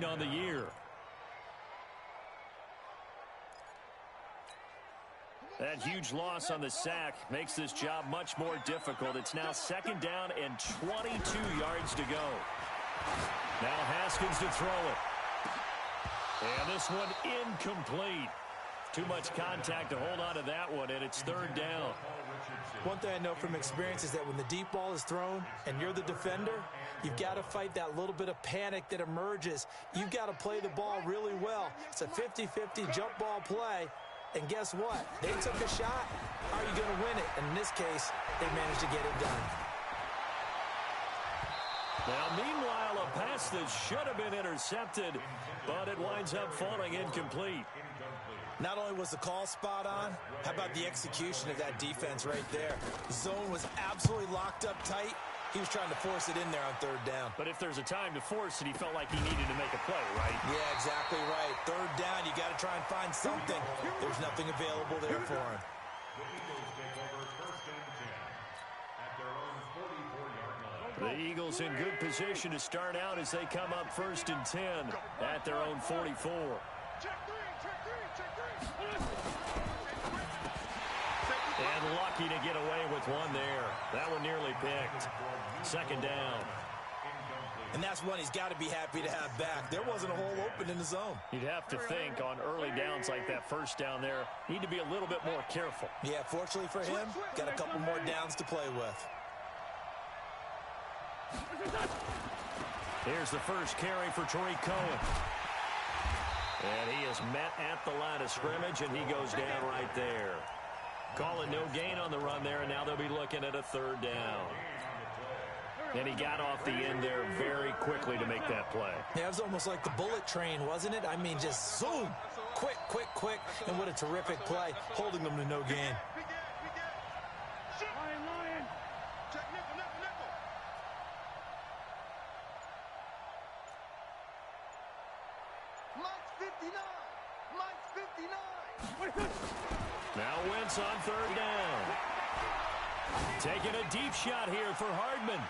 on the year. That huge loss on the sack makes this job much more difficult. It's now 2nd down and 22 yards to go. Now Haskins to throw it. And this one incomplete. Too much contact to hold on to that one, and it's 3rd down. One thing I know from experience is that when the deep ball is thrown and you're the defender, you've got to fight that little bit of panic that emerges. You've got to play the ball really well. It's a 50-50 jump ball play. And guess what? They took a shot. How are you going to win it? And in this case, they managed to get it done. Now, meanwhile, a pass that should have been intercepted, but it winds up falling incomplete. Not only was the call spot on, how about the execution of that defense right there? The zone was absolutely locked up tight. He was trying to force it in there on 3rd down. But if there's a time to force it, he felt like he needed to make a play, right? Yeah, exactly right. 3rd down, you got to try and find something. There's nothing available there for him. The Eagles in good position to start out as they come up 1st and 10 at their own 44. And lucky to get away with one there. That one nearly picked. 2nd down. And that's one he's got to be happy to have back. There wasn't a hole open in the zone. You'd have to think on early downs like that 1st down there, need to be a little bit more careful. Yeah, fortunately for him, got a couple more downs to play with. Here's the first carry for Tariq Cohen. And he is met at the line of scrimmage, and he goes down right there. Calling no gain on the run there, and now they'll be looking at a 3rd down. And he got off the end there very quickly to make that play. Yeah, it was almost like the bullet train, wasn't it? I mean, just zoom. Quick, quick, quick. And what a terrific play, holding them to no gain. Now Wentz on 3rd down. Taking a deep shot here for Hardman.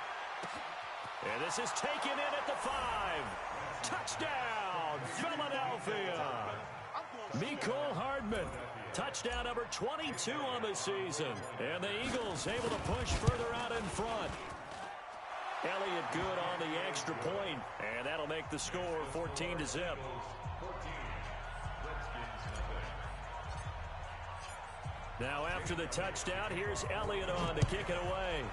And this is taken in at the 5. Touchdown, Philadelphia. Mecole Hardman. Touchdown number 22 on the season. And the Eagles able to push further out in front. Elliott good on the extra point. And that'll make the score 14-0. Now after the touchdown, here's Elliott on to kick it away.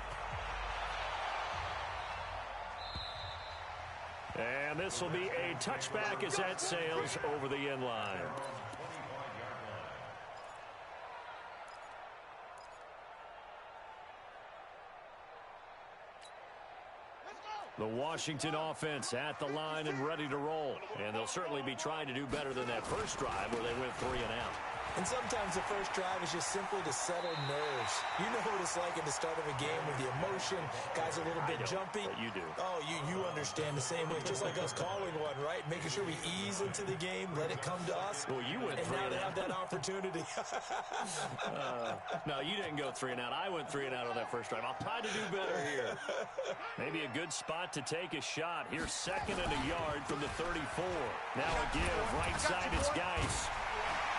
And this will be a touchback as that sails over the end line. The Washington offense at the line and ready to roll. And they'll certainly be trying to do better than that first drive where they went 3 and out. And sometimes the first drive is just simply to settle nerves. You know what it's like at the start of a game with the emotion. Guys are a little bit jumpy. But you do. Oh, you understand the same way. Just like us calling one, right? Making sure we ease into the game, let it come to us. Well, you went 3 and now and they out. have that opportunity. No, you didn't go 3 and out. I went 3 and out on that first drive. I'll try to do better here. Maybe a good spot to take a shot. Here's 2nd and a yard from the 34. Now a give. Right side, it's Geis.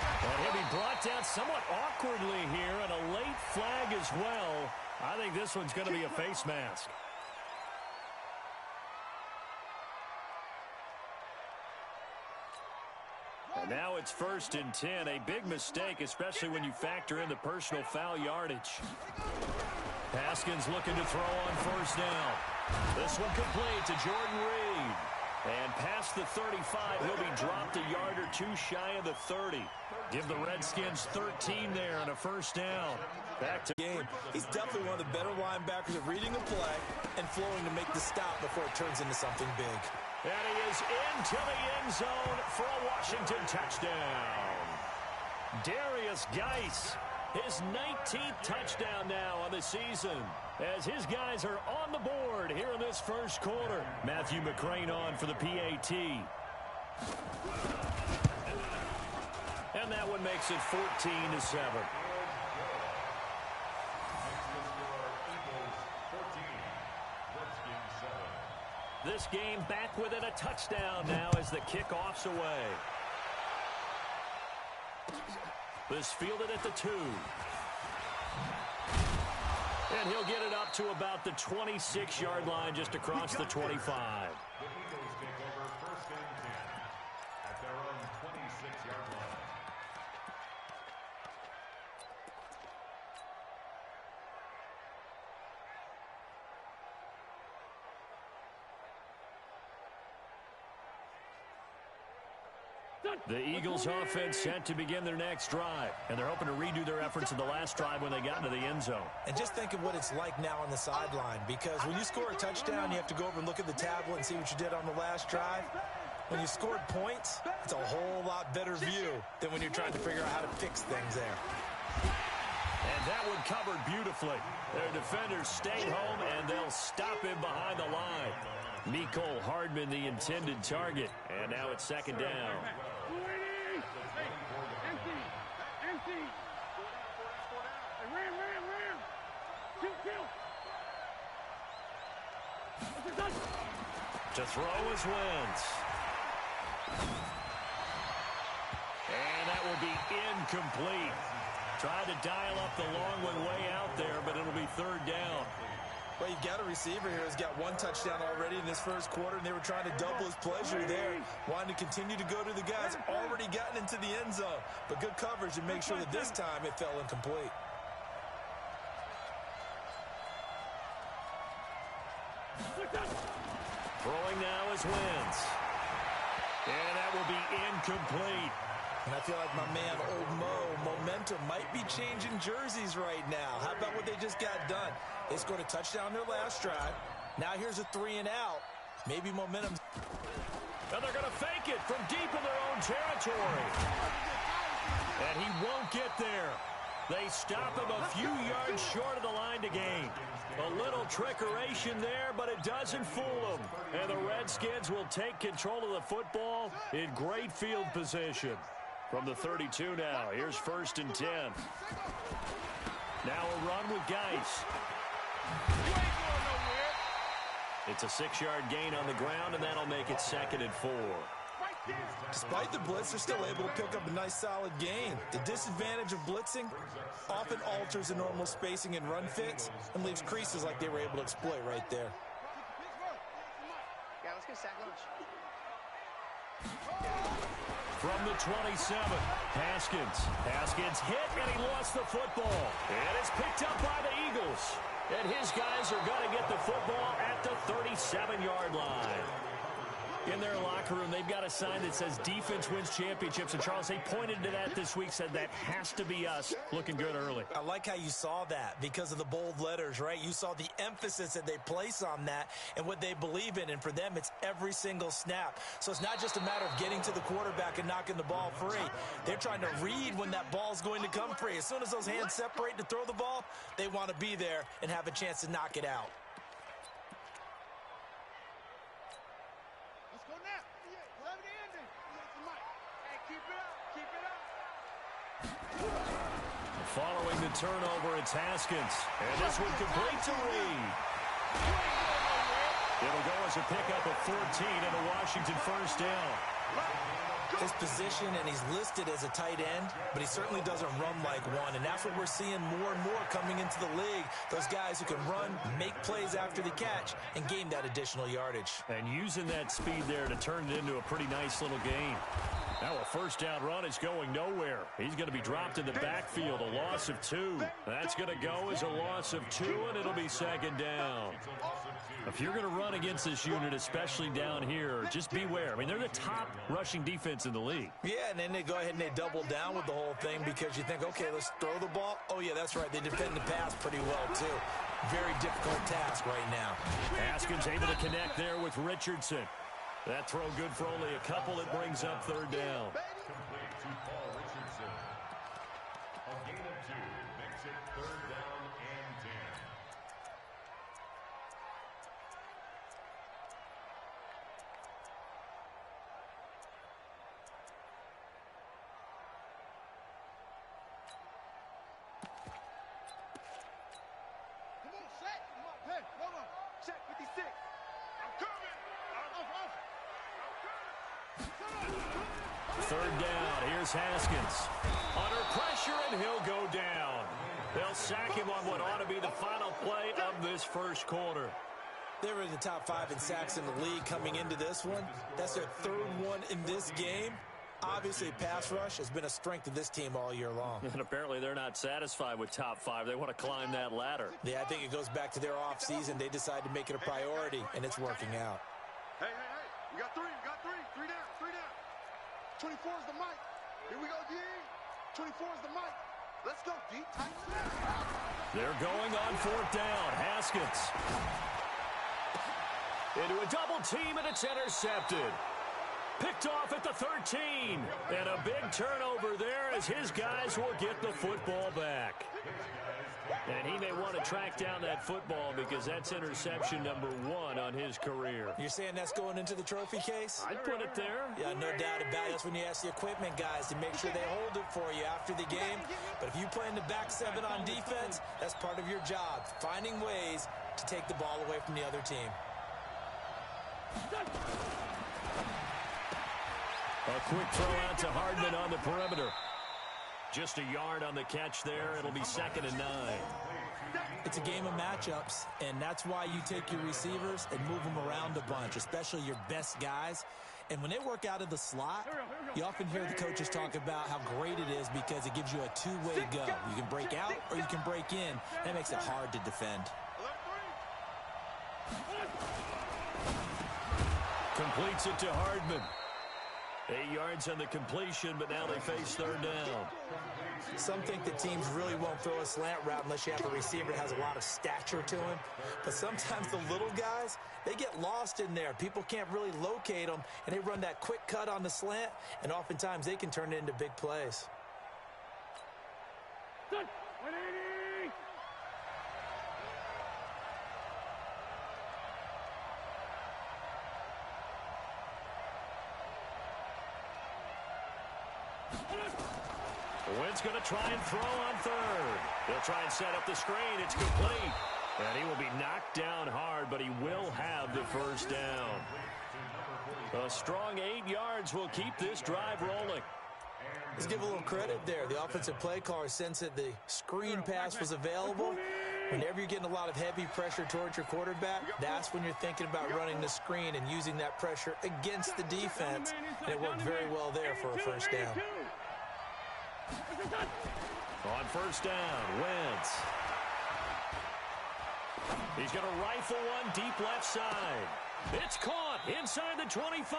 And he'll be brought down somewhat awkwardly here, and a late flag as well. I think this one's going to be a face mask. And now it's 1st and 10. A big mistake, especially when you factor in the personal foul yardage. Haskins looking to throw on 1st down. This one complete to Jordan Reed. And past the 35, he'll be dropped a yard or 2 shy of the 30. Give the Redskins 13 there and a 1st down. Back to game. He's definitely one of the better linebackers of reading a play and flowing to make the stop before it turns into something big. And he is into the end zone for a Washington touchdown. Darius Geis, his 19th touchdown now on the season, as his guys are on the board here in this first quarter. Matthew McCrane on for the PAT. And that one makes it 14-7. This game back within a touchdown now as the kickoff's away. This fielded at the 2. And he'll get it up to about the 26-yard line just across the 25. The Eagles take over 1st and 10 at their own 26-yard line. The Eagles offense set to begin their next drive, and they're hoping to redo their efforts in the last drive when they got into the end zone. And just think of what it's like now on the sideline, because when you score a touchdown, you have to go over and look at the tablet and see what you did on the last drive. When you scored points, it's a whole lot better view than when you're trying to figure out how to fix things there. And that one covered beautifully. Their defenders stayed home, and they'll stop him behind the line. Mecole Hardman, the intended target, and now it's 2nd down. To throw is Wentz. And that will be incomplete. Tried to dial up the long one way out there, but it'll be 3rd down. Well, you've got a receiver here who's got 1 touchdown already in this first quarter, and they were trying to double his pleasure there, wanting to continue to go to the guys already gotten into the end zone. But good coverage to make sure that this time it fell incomplete. Throwing now is Wentz. And that will be incomplete. And I feel like my man, Old Mo, momentum might be changing jerseys right now. How about what they just got done? They scored a touchdown their last drive. Now here's a 3 and out. Maybe momentum. And they're going to fake it from deep in their own territory. And he won't get there. They stop him a few yards short of the line to gain. A little trickeration there, but it doesn't fool them. And the Redskins will take control of the football in great field position. From the 32 now, here's 1st and 10. Now a run with Geis. It's a 6-yard gain on the ground, and that'll make it 2nd and 4. Despite the blitz, they're still able to pick up a nice solid gain. The disadvantage of blitzing often alters the normal spacing and run fits and leaves creases like they were able to exploit right there. Yeah, let's get sack lunch. From the 27, Haskins hit, and he lost the football. And it's picked up by the Eagles. And his guys are going to get the football at the 37-yard line. In their locker room, they've got a sign that says defense wins championships. And, Charles, they pointed to that this week, said that has to be us. Looking good early. I like how you saw that because of the bold letters, right? You saw the emphasis that they place on that and what they believe in. And for them, it's every single snap. So it's not just a matter of getting to the quarterback and knocking the ball free. They're trying to read when that ball's going to come free. As soon as those hands separate to throw the ball, they want to be there and have a chance to knock it out. Following the turnover, it's Haskins. And this one complete to Reed. It'll go as a pickup of 14 and a Washington 1st down. His position, and he's listed as a tight end, but he certainly doesn't run like one. And that's what we're seeing more and more coming into the league. Those guys who can run, make plays after the catch, and gain that additional yardage. And using that speed there to turn it into a pretty nice little gain. Now a 1st down run is going nowhere. He's going to be dropped in the backfield, a loss of 2. That's going to go as a loss of 2, and it'll be 2nd down. If you're going to run against this unit, especially down here, just beware. I mean, they're the top rushing defense in the league. Yeah, and then they go ahead and they double down with the whole thing because you think, okay, let's throw the ball. Oh, yeah, that's right. They defend the pass pretty well, too. Very difficult task right now. Haskins able to connect there with Richardson. That throw good for only a couple. It brings up 3rd down. Complete to Paul Richardson. A gain of 2 makes it 3rd down and 10. Come on, set. Hey, hold on. Check 56. Third down. Here's Haskins. Under pressure, and he'll go down. They'll sack him on what ought to be the final play of this first quarter. They were in the top 5 in sacks in the league coming into this one. That's their third one in this game. Obviously, pass rush has been a strength of this team all year long. And apparently they're not satisfied with top 5. They want to climb that ladder. Yeah, I think it goes back to their offseason. They decided to make it a priority, and it's working out. Hey. We got 3. We got 3. 3 down. 3 down. 24 is the mic. Here we go, D. 24 is the mic. Let's go, D. Tight snap. They're going on fourth down. Haskins. Into a double team, and it's intercepted. Picked off at the 13. And a big turnover there as his guys will get the football back. And he may want to track down that football because that's interception number 1 on his career. You're saying that's going into the trophy case? I'd put it there. Yeah, no doubt about it. That's when you ask the equipment guys to make sure they hold it for you after the game. But if you play in the back 7 on defense, that's part of your job, finding ways to take the ball away from the other team. A quick throw out to Hardman on the perimeter. Just a yard on the catch there. It'll be 2nd and 9. It's a game of matchups, and that's why you take your receivers and move them around a bunch, especially your best guys. And when they work out of the slot, you often hear the coaches talk about how great it is because it gives you a two-way go. You can break out or you can break in. That makes it hard to defend. Completes it to Hardman. 8 yards on the completion, but now they face third down. Some think that teams really won't throw a slant route unless you have a receiver that has a lot of stature to him. But sometimes the little guys, they get lost in there. People can't really locate them, and they run that quick cut on the slant, and oftentimes they can turn it into big plays. Wynn's going to try and throw on third. He'll try and set up the screen. It's complete. And he will be knocked down hard, but he will have the first down. A strong 8 yards will keep this drive rolling. Let's give a little credit there. The offensive play caller sensed that the screen pass was available. Whenever you're getting a lot of heavy pressure towards your quarterback, that's when you're thinking about running the screen and using that pressure against the defense. And it worked very well there for a first down. On first down, Wentz. He's going to rifle one deep left side. It's caught inside the 25.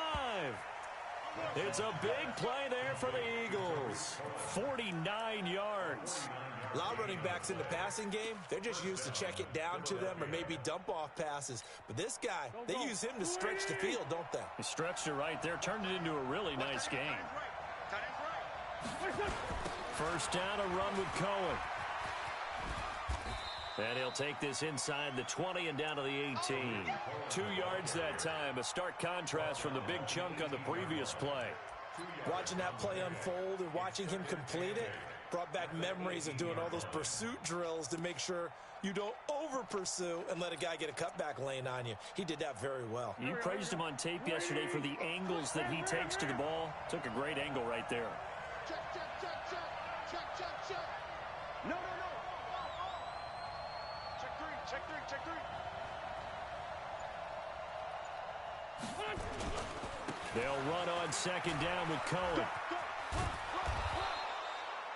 It's a big play there for the Eagles. 49 yards. A lot of running backs in the passing game, they're just used to check it down to them or maybe dump off passes. But this guy, they use him to stretch the field, don't they? He stretched it right there, turned it into a really nice game. First down, a run with Cohen. And he'll take this inside the 20 and down to the 18. 2 yards that time, a stark contrast from the big chunk on the previous play. Watching that play unfold and watching him complete it brought back memories of doing all those pursuit drills to make sure you don't over-pursue and let a guy get a cutback lane on you. He did that very well. You praised him on tape yesterday for the angles that he takes to the ball. Took a great angle right there. Check. No. Check three. They'll run on second down with Cohen.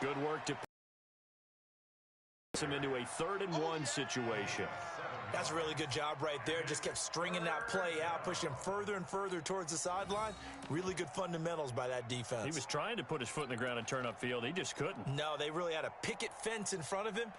Good work to pass him into a 3rd and 1 situation. That's a really good job right there. Just kept stringing that play out, pushing him further and further towards the sideline. Really good fundamentals by that defense. He was trying to put his foot in the ground and turn upfield. He just couldn't. No, they really had a picket fence in front of him.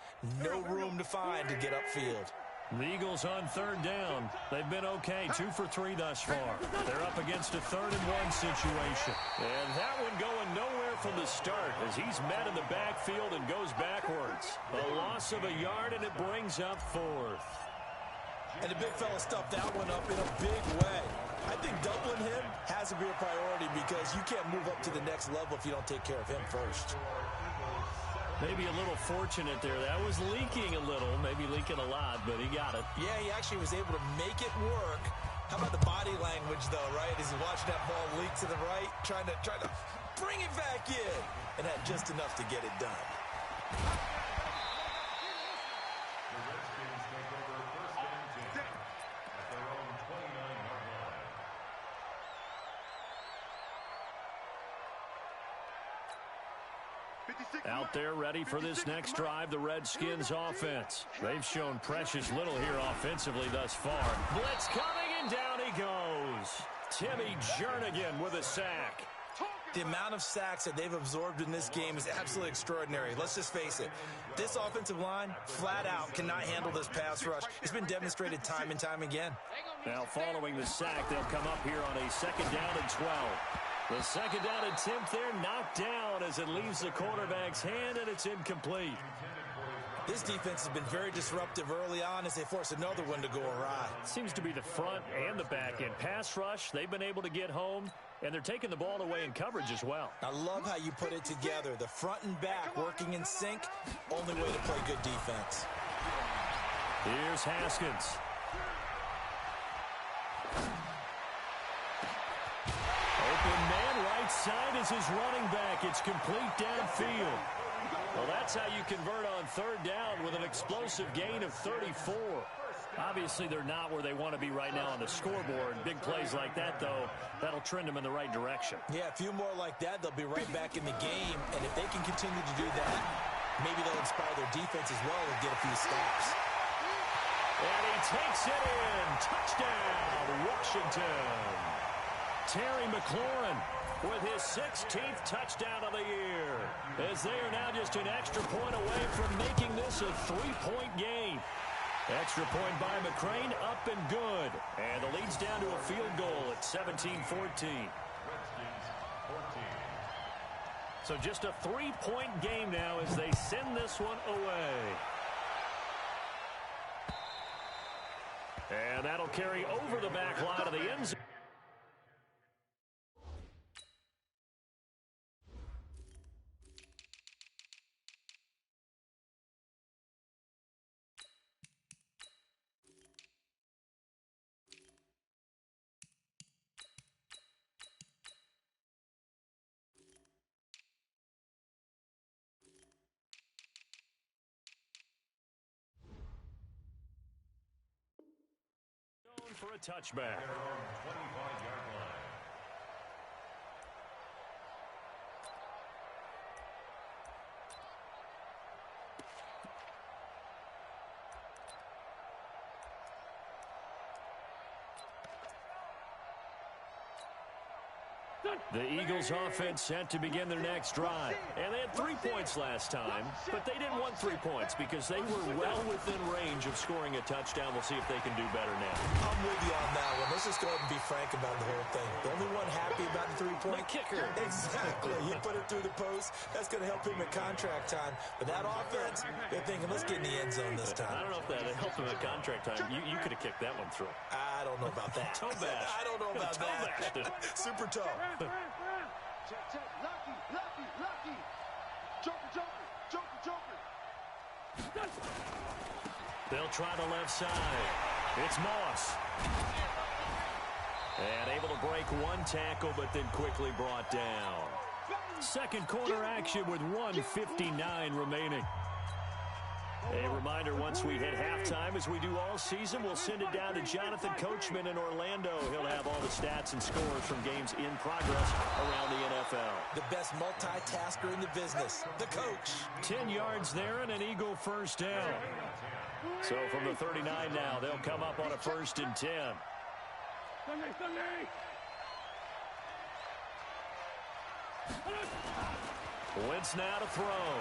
No room to find to get upfield. The Eagles on 3rd down. They've been okay, 2 for 3 thus far. They're up against a 3rd and 1 situation. And that one going nowhere from the start as he's met in the backfield and goes backwards. A loss of a yard, and it brings up 4th. And the big fella stuffed that one up in a big way. I think doubling him has to be a priority because you can't move up to the next level if you don't take care of him first. Maybe a little fortunate there. That was leaking a little, maybe leaking a lot, but he got it. Yeah, he actually was able to make it work How about the body language, though, right? As he's watching that ball leak to the right, trying to bring it back in, and had just enough to get it done. The Redskins take over first and 10 at their own 29-yard line. Out there ready for this next drive, the Redskins offense. They've shown precious little here offensively thus far. Blitz coming, and down he goes. Timmy Jernigan with a sack. The amount of sacks that they've absorbed in this game is absolutely extraordinary. Let's just face it. This offensive line, flat out, cannot handle this pass rush. It's been demonstrated time and time again. Now following the sack, they'll come up here on a 2nd down and 12. The 2nd down attempt there knocked down as it leaves the quarterback's hand, and it's incomplete. This defense has been very disruptive early on as they force another one to go awry. Seems to be the front and the back end. Pass rush, they've been able to get home, and they're taking the ball away in coverage as well. I love how you put it together. The front and back working in sync, only way to play good defense. Here's Haskins. Open man, right side is his running back. It's complete downfield. Well, that's how you convert on 3rd down with an explosive gain of 34. Obviously, they're not where they want to be right now on the scoreboard. Big plays like that, though, that'll trend them in the right direction. Yeah, a few more like that, they'll be right back in the game. And if they can continue to do that, maybe they'll inspire their defense as well and get a few stops. And he takes it in. Touchdown, Washington. Terry McLaurin with his 16th touchdown of the year, as they are now just an extra point away from making this a 3-point game. Extra point by McCrane, up and good. And the lead's down to a field goal at 17-14. So just a 3-point game now as they send this one away. And that'll carry over the back line of the end zone. For a touchback. 25-yard line. The Eagles offense set to begin their next drive. And they had 3 points last time, but they didn't want 3 points because they were well within range of scoring a touchdown. We'll see if they can do better now. I'm with you on that one. Let's just go ahead and be frank about the whole thing. The only one happy about the 3-point kicker. Exactly. He put it through the post. That's going to help him at contract time. But that offense, they're thinking, let's get in the end zone this time. I don't know if that helped him at contract time. You could have kicked that one through. I don't know about that. Toe bash. I don't know about that. Super toe. Check. Lucky. Joker. They'll try the left side. It's Moss. And able to break one tackle, but then quickly brought down. Second quarter action with 1:59 remaining. A reminder, once we hit halftime, as we do all season, we'll send it down to Jonathan Coachman in Orlando. He'll have all the stats and scores from games in progress around the NFL. The best multitasker in the business, the coach. 10 yards there and an Eagle first down. So from the 39 now, they'll come up on a 1st and 10. Wentz now to throw.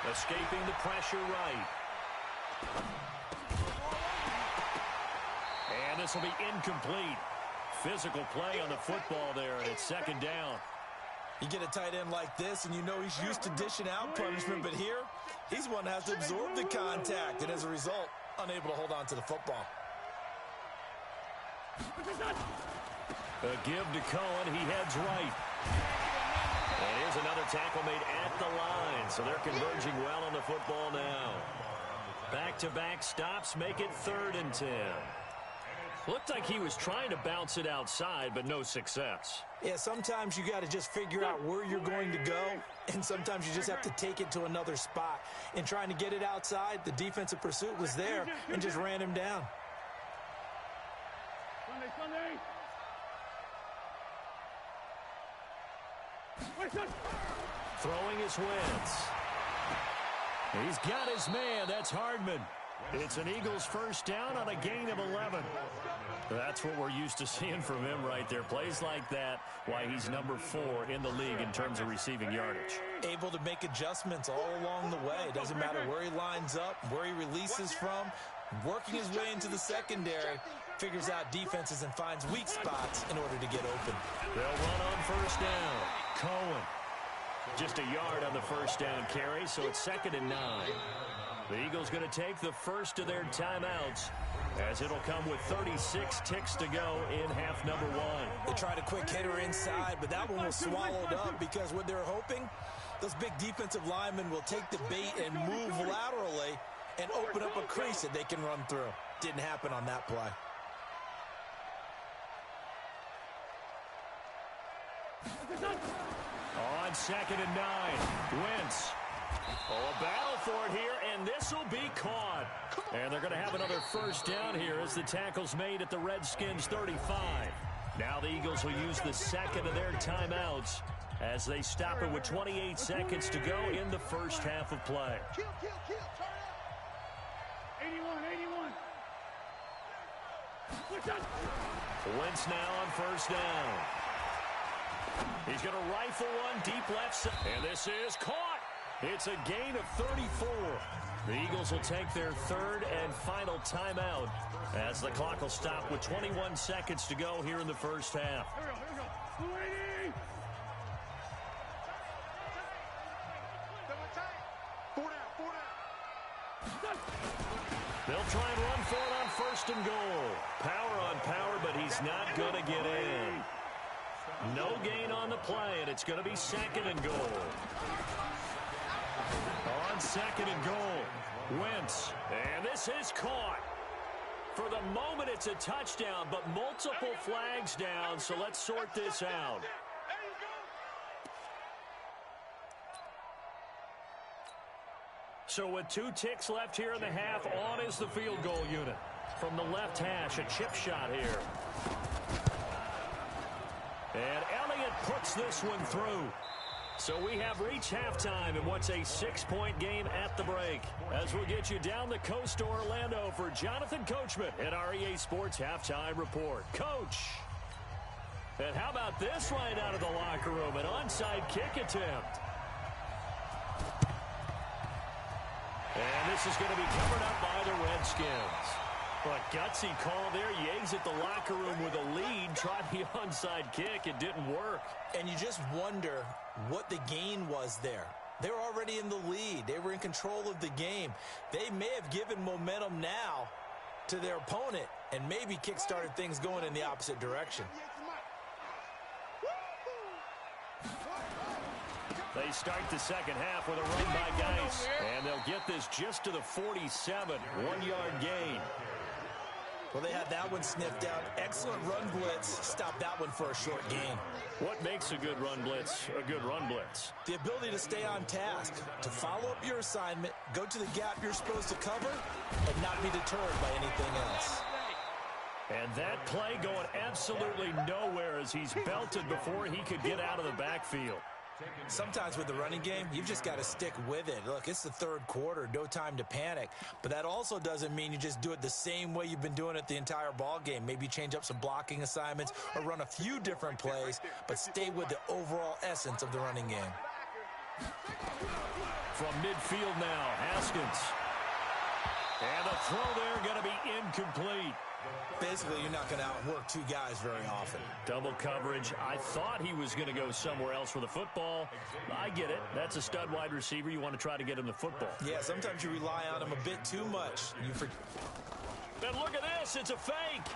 Escaping the pressure right. And this will be incomplete. Physical play on the football there, and it's 2nd down. You get a tight end like this, and you know he's used to dishing out punishment, but here, he's one that has to absorb the contact, and as a result, unable to hold on to the football. A give to Cohen. He heads right. And here's another tackle made at the line. So they're converging well on the football now. Back-to-back stops make it 3rd and 10. Looked like he was trying to bounce it outside, but no success. Yeah, sometimes you got to just figure out where you're going to go, and sometimes you just have to take it to another spot. In trying to get it outside, the defensive pursuit was there and just ran him down. Throwing his Wentz. He's got his man. That's Hardman. It's an Eagles first down on a gain of 11. That's what we're used to seeing from him right there. Plays like that, why he's number 4 in the league in terms of receiving yardage. Able to make adjustments all along the way. It doesn't matter where he lines up, where he releases from, working his way into the secondary, figures out defenses and finds weak spots in order to get open. They'll run on first down. Cohen. Just a yard on the first down carry, so it's 2nd and 9. The Eagles going to take the first of their timeouts, as it'll come with 36 ticks to go in half number 1. They tried a quick hitter inside, but that one was swallowed up because what they're hoping, those big defensive linemen will take the bait and move laterally and open up a crease that they can run through. Didn't happen on that play. On 2nd and 9, Wentz. Oh, a battle for it here, and this will be caught. And they're going to have another first down here as the tackle's made at the Redskins 35. Now the Eagles will use the second of their timeouts as they stop it with 28 seconds to go in the first half of play. 81. Wentz now on first down. He's going to rifle one deep left side. And this is caught. It's a gain of 34. The Eagles will take their third and final timeout as the clock will stop with 21 seconds to go here in the first half. Here we go. 280. They'll try and run for it on first and goal. Power on power, but he's not going to get in. No gain on the play, and it's going to be 2nd and goal. On 2nd and goal, Wentz. And this is caught. For the moment, it's a touchdown, but multiple flags down, so let's sort this out. So with 2 ticks left here in the half, on is the field goal unit. From the left hash, a chip shot here. And Elliott puts this one through. So we have reached halftime in what's a 6-point game at the break. As we'll get you down the coast to Orlando for Jonathan Coachman at our EA Sports Halftime Report. Coach. And how about this right out of the locker room? An onside kick attempt. And this is going to be covered up by the Redskins. But gutsy call there. Yates at the locker room with a lead. Tried the onside kick. It didn't work. And you just wonder what the gain was there. They were already in the lead. They were in control of the game. They may have given momentum now to their opponent and maybe kick-started things going in the opposite direction. They start the second half with a run by Geis. And they'll get this just to the 47. 1-yard gain. Well, they had that one sniffed out. Excellent run blitz. Stop that one for a short gain. What makes a good run blitz a good run blitz? The ability to stay on task, to follow up your assignment, go to the gap you're supposed to cover, and not be deterred by anything else. And that play going absolutely nowhere as he's belted before he could get out of the backfield. Sometimes with the running game, you've just got to stick with it. Look, it's the third quarter, no time to panic. But that also doesn't mean you just do it the same way you've been doing it the entire ball game. Maybe change up some blocking assignments or run a few different plays, but stay with the overall essence of the running game. From midfield now, Haskins. And the throw there going to be incomplete. Basically, you're not going to outwork 2 guys very often. Double coverage. I thought he was going to go somewhere else for the football. I get it. That's a stud wide receiver. You want to try to get him the football. Yeah, sometimes you rely on him a bit too much. And look at this. It's a fake.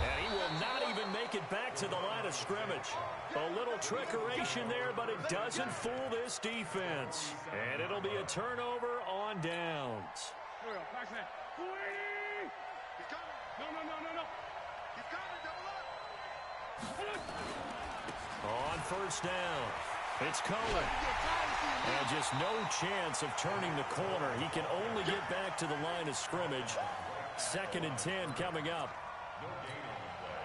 And he will not even make it back to the line of scrimmage. A little trickeration there, but it doesn't fool this defense. And it'll be a turnover on downs. Here we go. Back to that. 280. He's coming. On first down, it's Cohen. And just no chance of turning the corner. He can only get back to the line of scrimmage. 2nd and 10 coming up.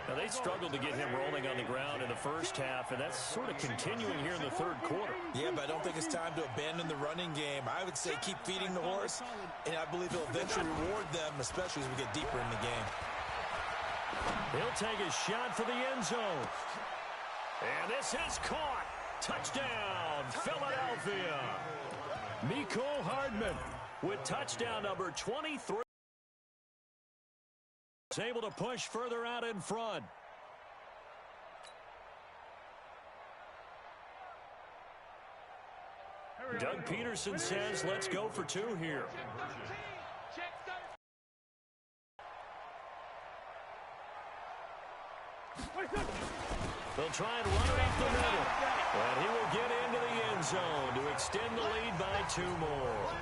Now, they struggled to get him rolling on the ground in the first half, and that's sort of continuing here in the third quarter. Yeah, but I don't think it's time to abandon the running game. I would say keep feeding the horse, and I believe he'll eventually reward them, especially as we get deeper in the game. He'll take a shot for the end zone. And this is caught. Touchdown, Philadelphia. Mecole Hardman with touchdown number 23. Is able to push further out in front. Doug Peterson says, let's go for 2 here. They'll try and run it up the middle. And he will get into the end zone to extend the lead by 2 more.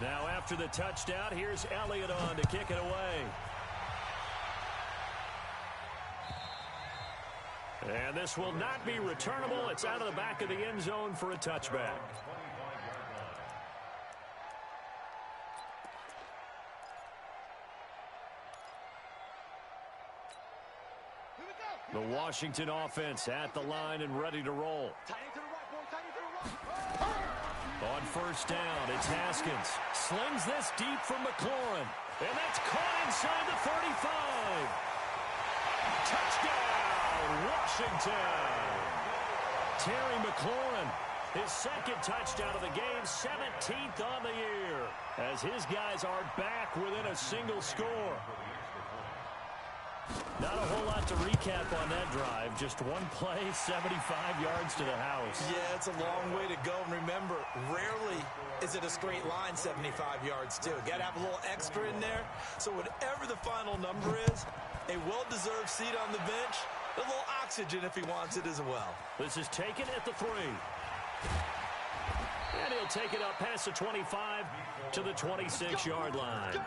Now after the touchdown, here's Elliott on to kick it away. And this will not be returnable. It's out of the back of the end zone for a touchback. The Washington offense at the line and ready to roll. On first down, it's Haskins. Slings this deep from McLaurin. And that's caught inside the 35. Touchdown, Washington. Terry McLaurin, his 2nd touchdown of the game, 17th on the year, as his guys are back within a single score. Not a whole lot to recap on that drive. Just one play, 75 yards to the house. Yeah, it's a long way to go. And remember, rarely is it a straight line 75 yards, too. Got to have a little extra in there. So whatever the final number is, a well-deserved seat on the bench, a little oxygen if he wants it as well. This is taken at the 3. And he'll take it up past the 25 to the 26-yard line.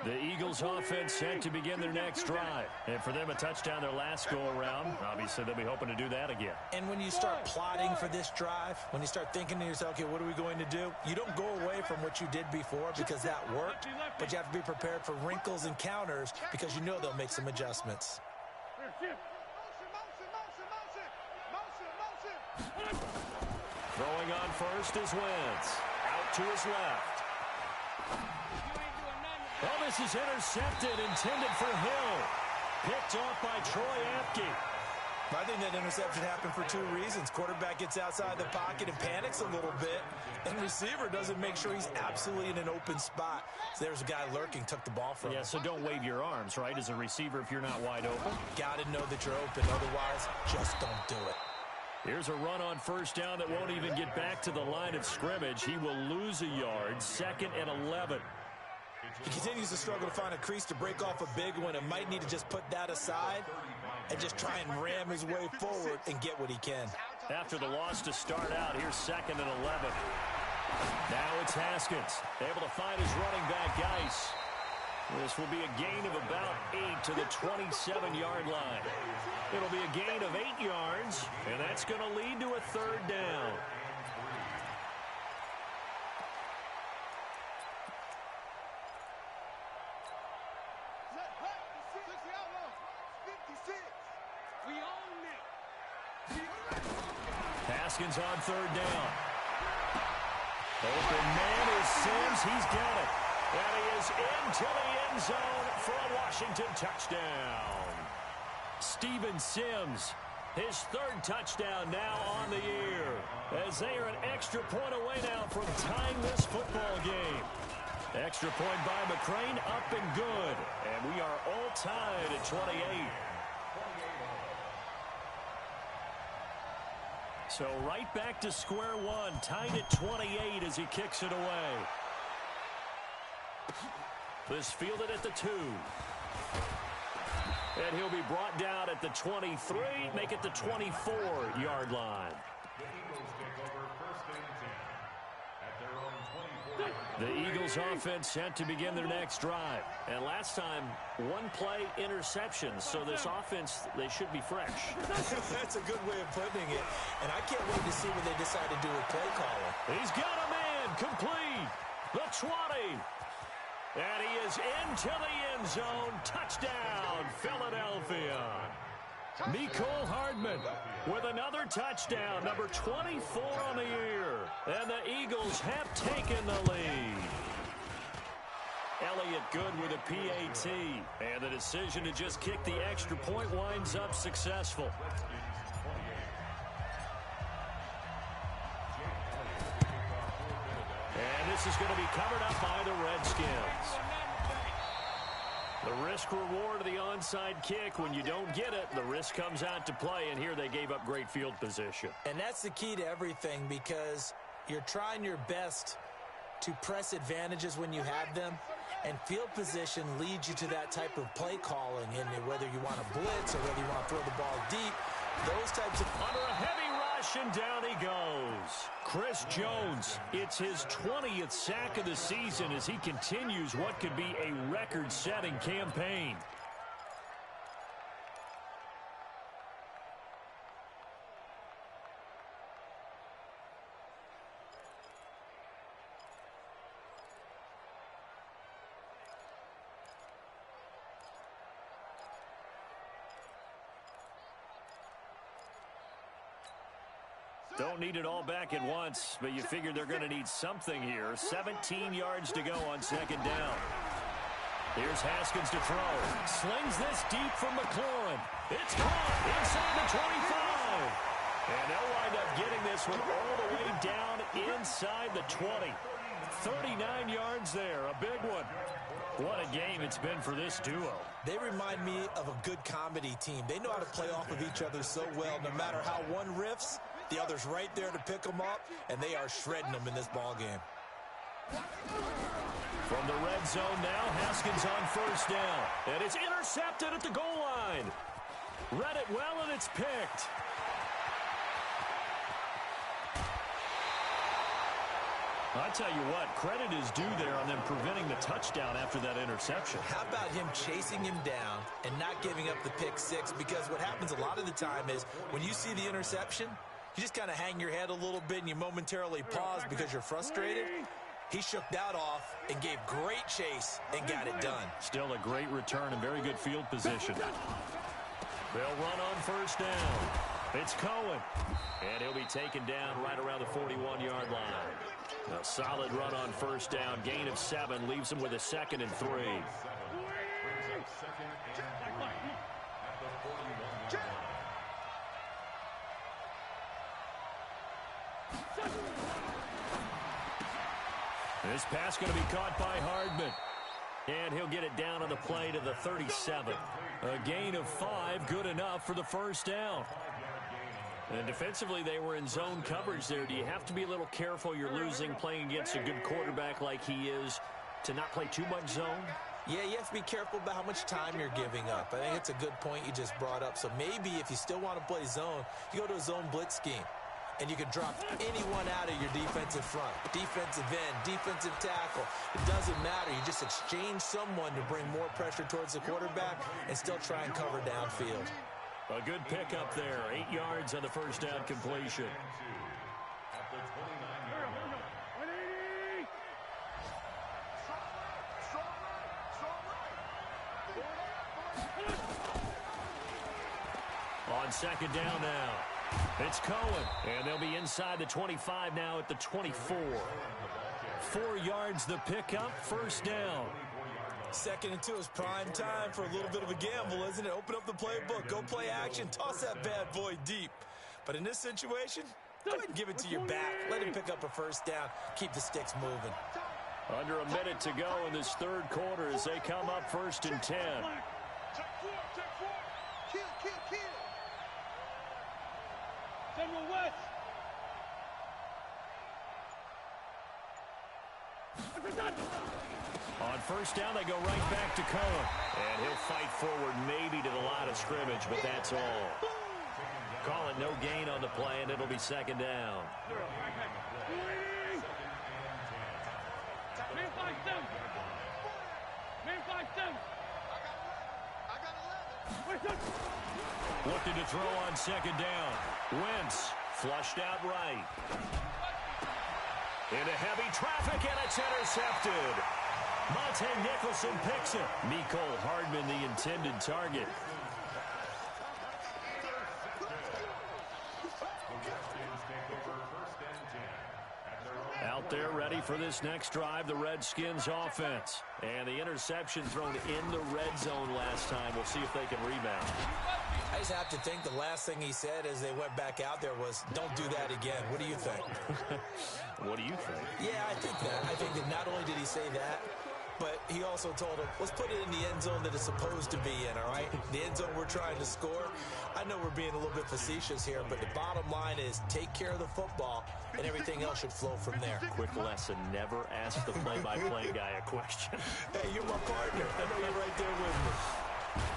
The Eagles offense set to begin their next drive. And for them, a touchdown their last go-around. Obviously, they'll be hoping to do that again. And when you start plotting for this drive, when you start thinking to yourself, okay, what are we going to do? You don't go away from what you did before because that worked, but you have to be prepared for wrinkles and counters because you know they'll make some adjustments. Throwing on first is Wentz. Out to his left. Oh, this is intercepted, intended for Hill. Picked off by Troy Apke. I think that interception happened for 2 reasons. Quarterback gets outside the pocket and panics a little bit, and receiver doesn't make sure he's absolutely in an open spot. So there's a guy lurking, took the ball from him. Yeah, so don't wave your arms, right, as a receiver if you're not wide open. Got to know that you're open. Otherwise, just don't do it. Here's a run on first down that won't even get back to the line of scrimmage. He will lose a yard, 2nd and 11. He continues to struggle to find a crease to break off a big one and might need to just put that aside and just try and ram his way forward and get what he can. After the loss to start out, here's 2nd and 11. Now it's Haskins, able to find his running back, Geis. This will be a gain of about 8 to the 27-yard line. It'll be a gain of 8 yards, and that's going to lead to a 3rd down. Haskins on 3rd down. Open man is Sims. He's got it. And he is into the end zone for a Washington touchdown. Steven Sims, his 3rd touchdown now on the year, as they are an extra point away now from tying this football game. Extra point by McCrane, up and good. And we are all tied at 28. So right back to square one, tied at 28 as he kicks it away. This fielded at the 2. And he'll be brought down at the 23, make it the 24-yard line. The Eagles take over 1st and 10 at their own The Eagles offense set to begin their next drive. And last time, one play interception. So this offense, they should be fresh. That's a good way of putting it. And I can't wait to see what they decide to do with play calling. He's got a man complete. The 20. And he is into the end zone. Touchdown, Philadelphia. Mecole Hardman with another touchdown, number 24 on the year. And the Eagles have taken the lead. Elliott good with a PAT. And the decision to just kick the extra point winds up successful. And this is going to be covered up by the Redskins. The risk-reward of the onside kick, when you don't get it, the risk comes out to play, and here they gave up great field position. And that's the key to everything, because you're trying your best to press advantages when you have them, and field position leads you to that type of play calling, and whether you want to blitz or whether you want to throw the ball deep, those types of... Under a heavy rush, and down he goes. Chris Jones, it's his 20th sack of the season as he continues what could be a record-setting campaign. Don't need it all back at once, but you figure they're going to need something here. 17 yards to go on second down. Here's Haskins to throw. Slings this deep from McLaurin. It's caught inside the 25. And they'll wind up getting this one all the way down inside the 20. 39 yards there, a big one. What a game it's been for this duo. They remind me of a good comedy team. They know how to play off of each other so well. No matter how one riffs, the other's right there to pick them up, and they are shredding them in this ball game. From the red zone now, Haskins on first down. And it's intercepted at the goal line. Read it well, and it's picked. I tell you what, credit is due there on them preventing the touchdown after that interception. How about him chasing him down and not giving up the pick six? Because what happens a lot of the time is when you see the interception, you just kind of hang your head a little bit and you momentarily pause because you're frustrated. He shook that off and gave great chase and got it done. Still a great return and very good field position. They'll run on first down. It's Cohen. And he'll be taken down right around the 41-yard line. A solid run on first down. Gain of 7 leaves him with a 2nd and 3. This pass going to be caught by Hardman. And he'll get it down on the play to the 37. A gain of 5, good enough for the first down. And defensively, they were in zone coverage there. Do you have to be a little careful? You're losing playing against a good quarterback like he is to not play too much zone? Yeah, you have to be careful about how much time you're giving up. I think it's a good point you just brought up. So maybe if you still want to play zone, you go to a zone blitz scheme. And you can drop anyone out of your defensive front. Defensive end, defensive tackle. It doesn't matter. You just exchange someone to bring more pressure towards the quarterback and still try and cover downfield. A good pickup there. 8 yards on the first down completion. On second down now. It's Cohen, and they'll be inside the 25 now at the 24. 4 yards the pickup, first down. 2nd and 2 is prime time for a little bit of a gamble, isn't it? Open up the playbook, go play action, toss that bad boy deep. But in this situation, go ahead and give it to your back. Let him pick up a first down, keep the sticks moving. Under a minute to go in this third quarter as they come up 1st and 10. Check 4, check 4. Kill, kill, kill. General West. On first down, they go right back to Cohen. And he'll fight forward maybe to the line of scrimmage, but that's all. Call it no gain on the play, and it'll be 2nd down. Looking to throw on second down. Wentz flushed out right. Into heavy traffic, and it's intercepted. Monte Nicholson picks it. Mecole Hardman, the intended target. Out there ready for this next drive, the Redskins offense. And the interception thrown in the red zone last time. We'll see if they can rebound. I just have to think the last thing he said as they went back out there was, don't do that again. What do you think? What do you think? Yeah, I think that. I think that not only did he say that, but he also told him, let's put it in the end zone that it's supposed to be in, all right? The end zone we're trying to score. I know we're being a little bit facetious here, but the bottom line is take care of the football, and everything else should flow from there. Quick lesson, never ask the play-by-play guy a question. Hey, you're my partner. I know you're right there with me.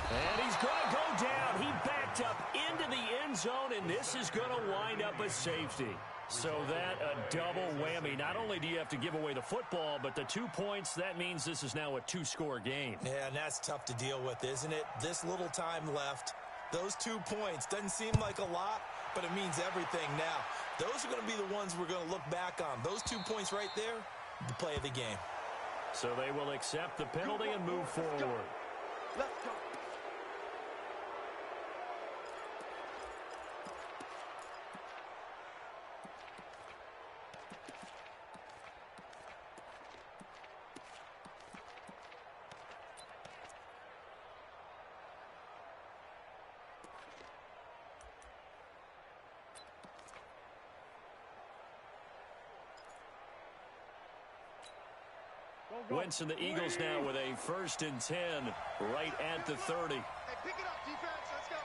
And he's going to go down. He backed up into the end zone, and this is going to wind up a safety. So that a double whammy. Not only do you have to give away the football, but the 2 points, that means this is now a two-score game. Yeah, and that's tough to deal with, isn't it? This little time left, those 2 points, doesn't seem like a lot, but it means everything now. Those are going to be the ones we're going to look back on. Those 2 points right there, the play of the game. So they will accept the penalty and move forward. Let's go. Wentz and the Eagles now with a 1st and 10 right at the 30. Hey, pick it up, defense. Let's go.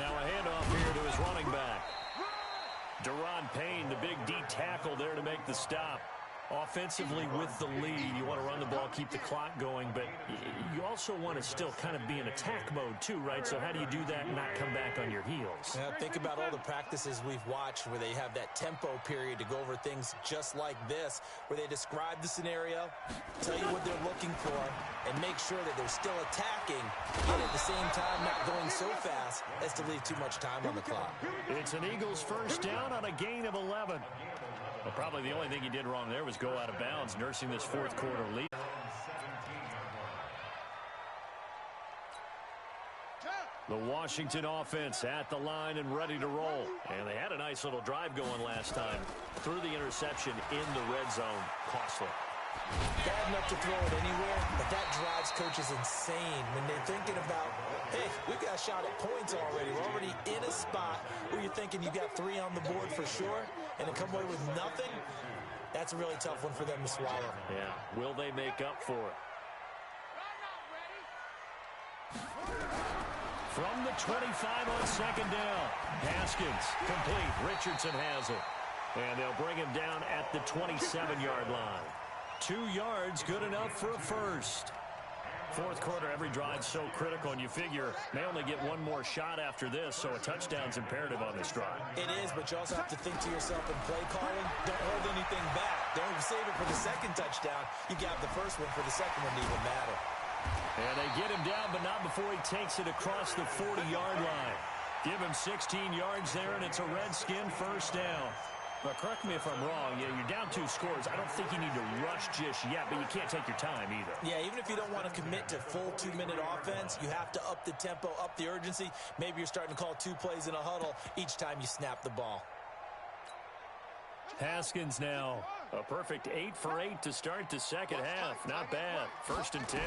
Now a handoff here to his running back. Deron Payne, the big D tackle there to make the stop. Offensively with the lead, you want to run the ball, keep the clock going, but you also want to still kind of be in attack mode too, right? So how do you do that and not come back on your heels? Now, think about all the practices we've watched where they have that tempo period to go over things just like this, where they describe the scenario, tell you what they're looking for, and make sure that they're still attacking, and at the same time not going so fast as to leave too much time on the clock. It's an Eagles 1st down on a gain of 11. Well, probably the only thing he did wrong there was go out of bounds, nursing this 4th quarter lead. The Washington offense at the line and ready to roll. And they had a nice little drive going last time. Threw the interception in the red zone. Costly. Bad enough to throw it anywhere, but that drives coaches insane when they're thinking about, hey, we've got a shot at points already. We're already in a spot where you're thinking you got 3 on the board for sure, and to come away with nothing, that's a really tough one for them to swallow. Yeah, will they make up for it? From the 25 on 2nd down, Haskins complete. Richardson has it. And they'll bring him down at the 27-yard line. 2 yards, good enough for a 1st. 4th quarter, every drive's so critical, and you figure may only get one more shot after this, so a touchdown's imperative on this drive. It is, but you also have to think to yourself in play calling, don't hold anything back. Don't save it for the 2nd touchdown. You got the 1st one for the 2nd one to even matter. And they get him down, but not before he takes it across the 40-yard line. Give him 16 yards there, and it's a Redskin 1st down. But correct me if I'm wrong, you're down 2 scores. I don't think you need to rush just yet, but you can't take your time either. Yeah, even if you don't want to commit to full 2-minute offense, you have to up the tempo, up the urgency. Maybe you're starting to call 2 plays in a huddle each time you snap the ball. Haskins now, a perfect 8 for 8 to start the 2nd half. Not bad. 1st and 10.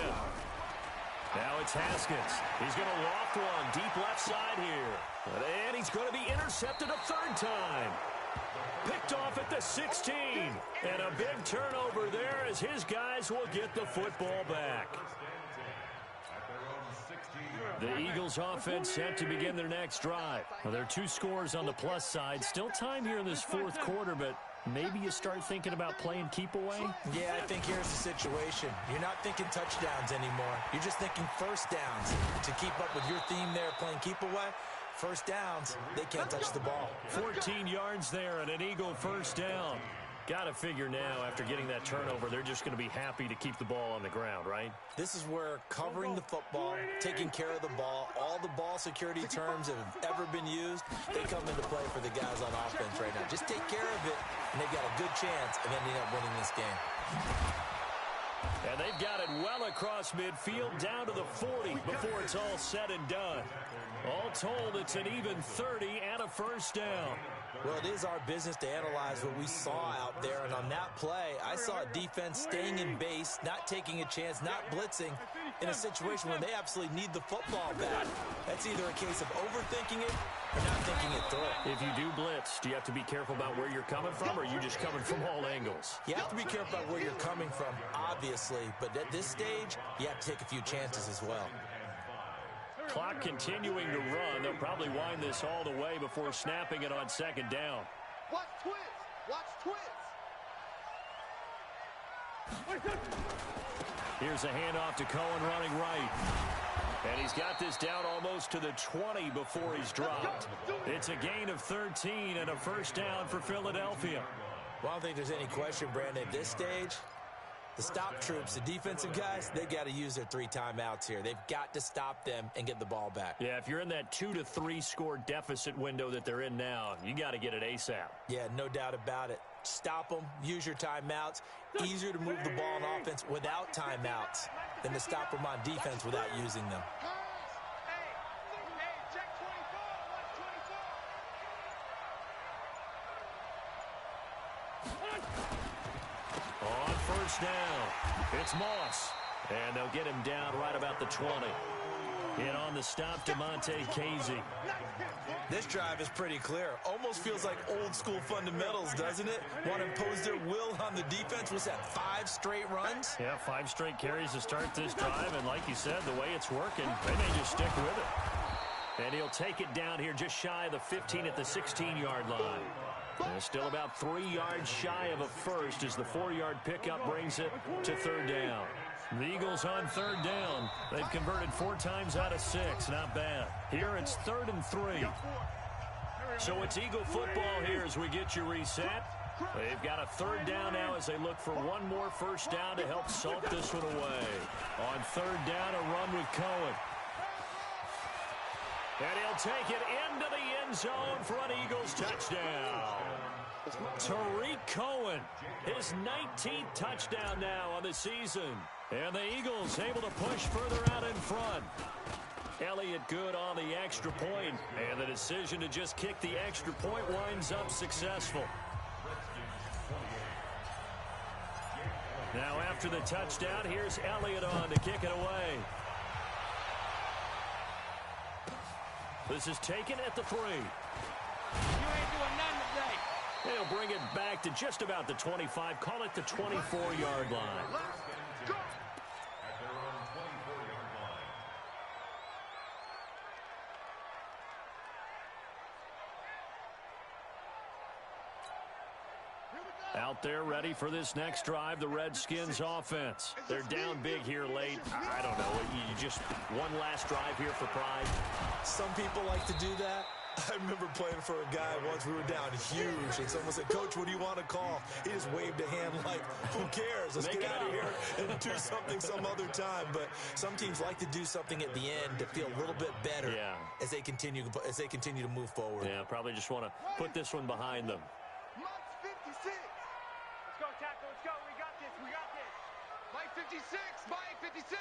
Now it's Haskins. He's going to loft one deep left side here. And he's going to be intercepted a 3rd time. Picked off at the 16. And a big turnover there as his guys will get the football back. The Eagles offense set to begin their next drive. Well, there are 2 scores on the plus side. Still time here in this 4th quarter, but maybe you start thinking about playing keep away? Yeah, I think here's the situation. You're not thinking touchdowns anymore. You're just thinking 1st downs. To keep up with your theme there, playing keep away, 1st downs, they can't touch the ball. 14 yards there and an Eagle 1st down. Got to figure now, after getting that turnover, they're just going to be happy to keep the ball on the ground, right? This is where covering the football, taking care of the ball, all the ball security terms that have ever been used, they come into play for the guys on offense right now. Just take care of it, and they've got a good chance of ending up winning this game. And they've got it well across midfield, down to the 40 before it's all said and done. All told, it's an even 30 and a first down. Well, it is our business to analyze what we saw out there, and on that play, I saw a defense staying in base, not taking a chance, not blitzing, in a situation where they absolutely need the football back. That's either a case of overthinking it or not thinking it through. If you do blitz, do you have to be careful about where you're coming from, or are you just coming from all angles? You have to be careful about where you're coming from, obviously, but at this stage, you have to take a few chances as well. Clock continuing to run. They'll probably wind this all the way before snapping it on second down. Watch twist. Watch twist. Here's a handoff to Cohen running right. And he's got this down almost to the 20 before he's dropped. It's a gain of 13 and a first down for Philadelphia. Well, I don't think there's any question, Brandon, at this stage, the stop troops, the defensive guys, they got to use their 3 timeouts here. They've got to stop them and get the ball back. Yeah, if you're in that 2 to 3 score deficit window that they're in now, you got to get it ASAP. Yeah, no doubt about it. Stop them, use your timeouts. Easier to move the ball on offense without timeouts than to stop them on defense without using them. On first down, it's Moss. And they'll get him down right about the 20. And on the stop, DeMonte Casey. This drive is pretty clear. Almost feels like old school fundamentals, doesn't it? Want to impose their will on the defense. Was that 5 straight runs? Yeah, 5 straight carries to start this drive. And like you said, the way it's working, they may just stick with it. And he'll take it down here just shy of the 15 at the 16-yard line. And still about 3 yards shy of a first as the 4-yard pickup brings it to third down. The Eagles on third down. They've converted 4 times out of 6. Not bad. Here it's 3rd and 3. So it's Eagle football here as we get you reset. They've got a third down now as they look for one more first down to help salt this one away. On third down, a run with Cohen. And he'll take it into the end zone for an Eagles touchdown. Tariq Cohen, his 19th touchdown now on the season. And the Eagles able to push further out in front. Elliott good on the extra point. And the decision to just kick the extra point winds up successful. Now after the touchdown, here's Elliott on to kick it away. This is taken at the 3. You ain't doing nothing today. They'll bring it back to just about the 25. Call it the 24-yard line. At their own 24-yard line. Out there ready for this next drive, the Redskins offense. They're down big here late. I don't know. You just one last drive here for pride. Some people like to do that. I remember playing for a guy once. We were down huge, and someone said, "Coach, what do you want to call?" He just waved a hand like, "Who cares? Let's get out of here and do something some other time." But some teams like to do something at the end to feel a little bit better as they continue to move forward. Yeah, probably just want to put this one behind them. Mike 56. Let's go, tackle. Let's go. We got this. We got this. Mike 56. Mike 56.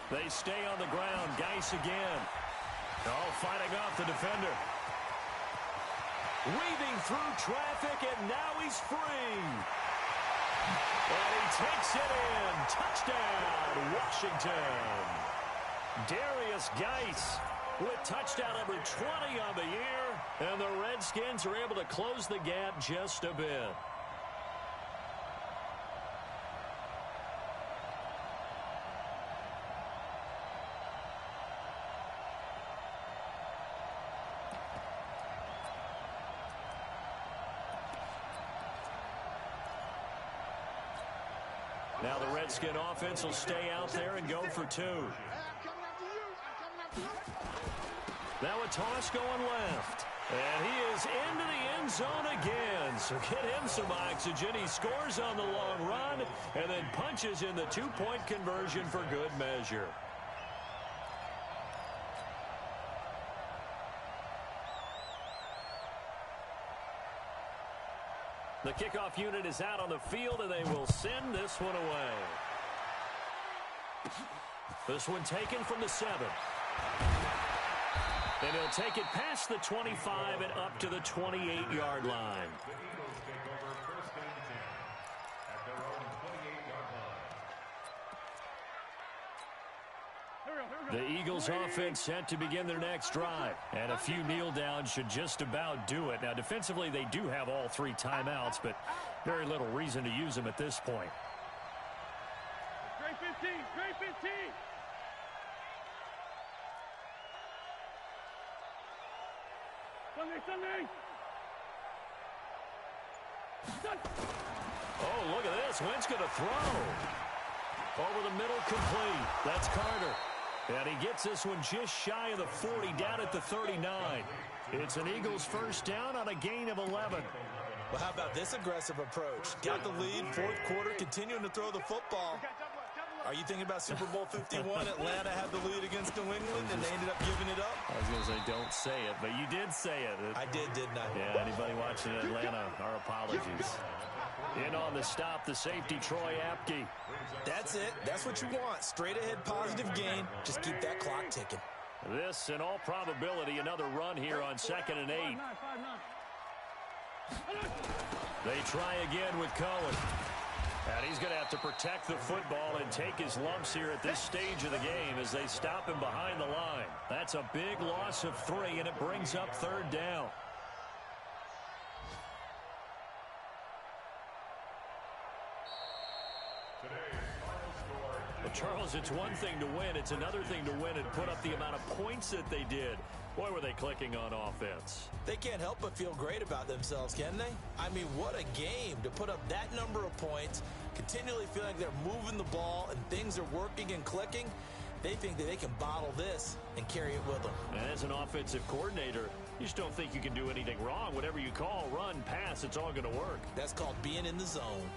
They stay on the ground. Geis again. Oh, fighting off the defender. Weaving through traffic, and now he's free. And he takes it in. Touchdown, Washington. Darius Geis with touchdown number 20 on the year. And the Redskins are able to close the gap just a bit. Now the Redskin offense will stay out there and go for 2. I'm coming after you. I'm coming after you. Now a toss going left. And he is into the end zone again. So get him some oxygen. He scores on the long run and then punches in the two-point conversion for good measure. The kickoff unit is out on the field, and they will send this one away. This one taken from the 7. And he'll take it past the 25 and up to the 28-yard line. The Eagles offense set to begin their next drive. And a few kneel downs should just about do it. Now, defensively, they do have all 3 timeouts, but very little reason to use them at this point. Straight 15, straight 15. Sunday. Oh, look at this. Wentz going to throw. Over the middle, complete. That's Carter. And he gets this one just shy of the 40, down at the 39. It's an Eagles first down on a gain of 11. Well, how about this aggressive approach? Got the lead, fourth quarter, continuing to throw the football. Are you thinking about Super Bowl 51? Atlanta had the lead against New England, and they ended up giving it up? I was going to say, don't say it, but you did say it. I did, didn't I? Yeah, anybody watching Atlanta, our apologies. In on the stop, the safety, Troy Apke. That's it. That's what you want. Straight ahead, positive gain. Just keep that clock ticking. This, in all probability, another run here on 2nd and 8. They try again with Cohen. And he's going to have to protect the football and take his lumps here at this stage of the game as they stop him behind the line. That's a big loss of 3, and it brings up 3rd down. Well, Charles, it's one thing to win. It's another thing to win and put up the amount of points that they did. Boy, were they clicking on offense. They can't help but feel great about themselves, can they? I mean, what a game to put up that number of points, continually feel like they're moving the ball and things are working and clicking. They think that they can bottle this and carry it with them. And as an offensive coordinator, you just don't think you can do anything wrong. Whatever you call, run, pass, it's all going to work. That's called being in the zone.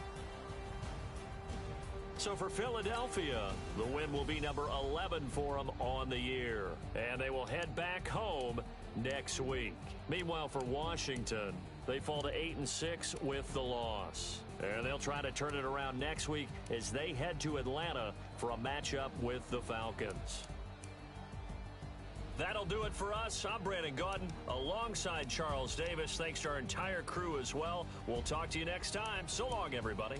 So for Philadelphia, the win will be number 11 for them on the year. And they will head back home next week. Meanwhile, for Washington, they fall to 8-6 with the loss. And they'll try to turn it around next week as they head to Atlanta for a matchup with the Falcons. That'll do it for us. I'm Brandon Gaudin alongside Charles Davis. Thanks to our entire crew as well. We'll talk to you next time. So long, everybody.